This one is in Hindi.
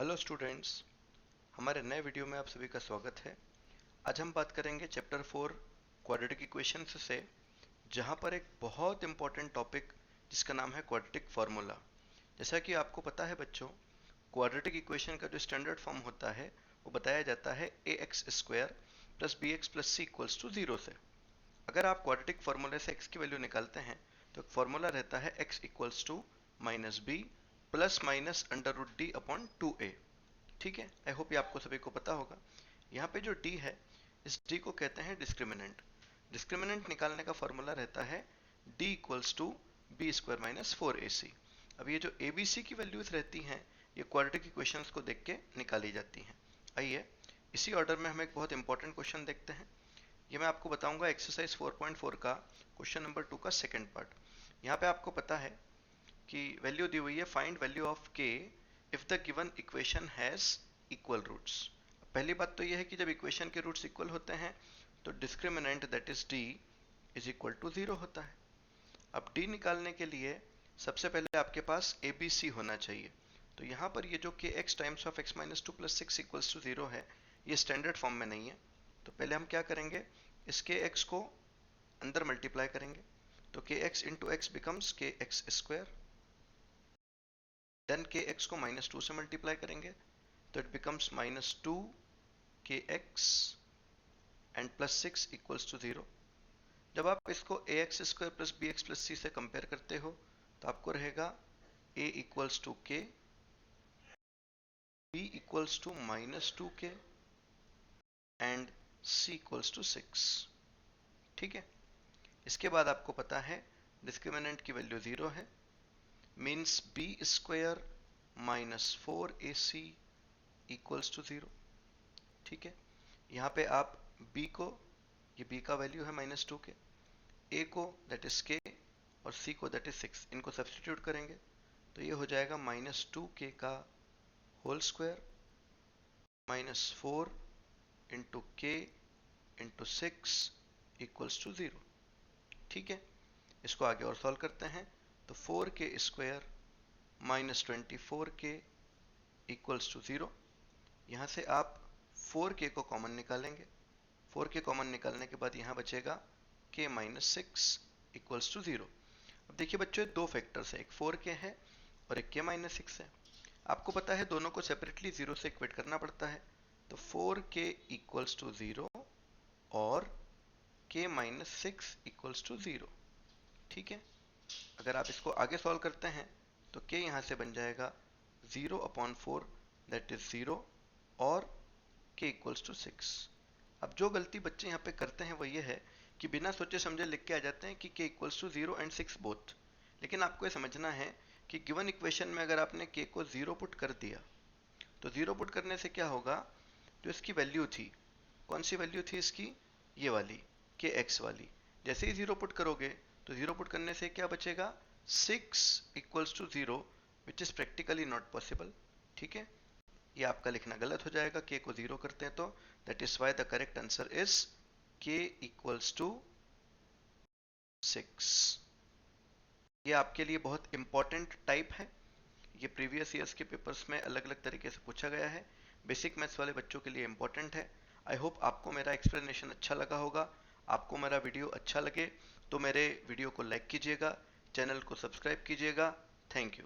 हेलो स्टूडेंट्स, हमारे नए वीडियो में आप सभी का स्वागत है। आज हम बात करेंगे चैप्टर 4 क्वाड्रेटिक इक्वेशंस से, जहां पर एक बहुत इंपॉर्टेंट टॉपिक जिसका नाम है क्वाड्रेटिक फार्मूला। जैसा कि आपको पता है बच्चों, क्वाड्रेटिक इक्वेशन का जो स्टैंडर्ड फॉर्म होता है वो बताया जाता है ax square plus b x plus c equals to 0 से। अगर आप क्वाड्रेटिक फार्मूले से x की वैल्यू निकालते हैं तो फार्मूला रहता है x equals to minus b plus minus under root d upon 2a। ठीक है, आई होप ये आपको सभी को पता होगा। यहाँ पे जो d है, इस d को कहते हैं डिस्क्रिमिनेंट। डिस्क्रिमिनेंट निकालने का फॉर्मूला रहता है d equals to b square minus 4ac। अब ये जो abc की वैल्यूज रहती हैं, ये क्वाड्रेटिक इक्वेशंस को देख के निकाली जाती हैं। आइए इसी ऑर्डर में हम एक बहुत इंपॉर्टेंट क्वेश्चन देखते हैं। ये मैं आपको बताऊंगा एक्सरसाइज 4.4 का क्वेश्चन नंबर 2 का सेकंड पार्ट। यहाँ पे आपको पता है कि वैल्यू दी हुई है, find value of k if the given equation has equal roots. पहली बात तो यह है कि जब इक्वेशन के रूट्स इक्वल होते हैं तो discriminant that is d is equal to 0 होता है। अब d निकालने के लिए सबसे पहले आपके पास abc होना चाहिए। तो यहाँ पर ये जो kx times of x minus 2 plus 6 equals to 0 है, ये स्टैंडर्ड फॉर्म में नहीं है। तो पहले हम क्या करेंगे, इस kx को अंदर मल्टीप्लाई करेंगे। तो kx into x becomes kx square. Then kx को माइनस 2 से मल्टीप्लाई करेंगे तो it becomes minus 2 kx and plus 6 equals to 0। जब आप इसको ax square plus b x plus c से कंपेयर करते हो तो आपको रहेगा a equals to k, b equals to minus 2k and c equals to 6। ठीक है, इसके बाद आपको पता है डिस्क्रिमिनेंट की वैल्यू 0 है, means b square minus 4ac equals to 0। ठीक है, यहाँ पे आप b को, ये b का वैल्यू है माइनस 2k, a को दैट इज k और c को दैट इज 6, इनको सब्सटीट्यूट करेंगे तो ये हो जाएगा माइनस 2k का whole square minus 4 into k into 6 equals to 0। ठीक है, इसको आगे और सॉल्व करते हैं तो 4k square minus 24k equals to 0। यहाँ से आप 4k को कॉमन निकालेंगे। 4k कॉमन निकालने के बाद यहाँ बचेगा k माइनस 6 इक्वल्स टू 0। अब देखिए बच्चों, दो फैक्टर्स है, एक 4k है और एक k माइनस 6 है। आपको पता है दोनों को सेपरेटली 0 से इक्वेट करना पड़ता है। तो 4k इक्वल्स टू 0 और k माइनस 6 इक्वल्स टू 0। ठीक है, अगर आप इसको आगे सॉल्व करते हैं तो k यहाँ से बन जाएगा 0 अपॉन 4 दैट इज 0 और k इक्वल्स टू 6। अब जो गलती बच्चे यहाँ पे करते हैं वो ये है कि बिना सोचे समझे लिख के आ जाते हैं कि k equals to 0 and 6 both. लेकिन आपको ये समझना है कि गिवन इक्वेशन में अगर आपने k को 0 पुट कर दिया तो 0 पुट करने से क्या होगा, जो इसकी वैल्यू थी, कौन सी वैल्यू थी इसकी, ये वाली kx वाली, जैसे ही 0 पुट करोगे तो 0 पुट करने से क्या बचेगा, 6 equals to 0 which is practically not possible. ठीक है, ये आपका लिखना गलत हो जाएगा, k को 0 करते हैं तो that is why the correct answer is k equals to 6। ये आपके लिए बहुत इंपॉर्टेंट टाइप है, ये प्रीवियस ईयर्स के पेपर्स में अलग अलग तरीके से पूछा गया है, बेसिक मैथ्स वाले बच्चों के लिए इंपॉर्टेंट है। आई होप आपको मेरा एक्सप्लेनेशन अच्छा लगा होगा। आपको मेरा वीडियो अच्छा लगे तो मेरे वीडियो को लाइक कीजिएगा, चैनल को सब्सक्राइब कीजिएगा। Thank you.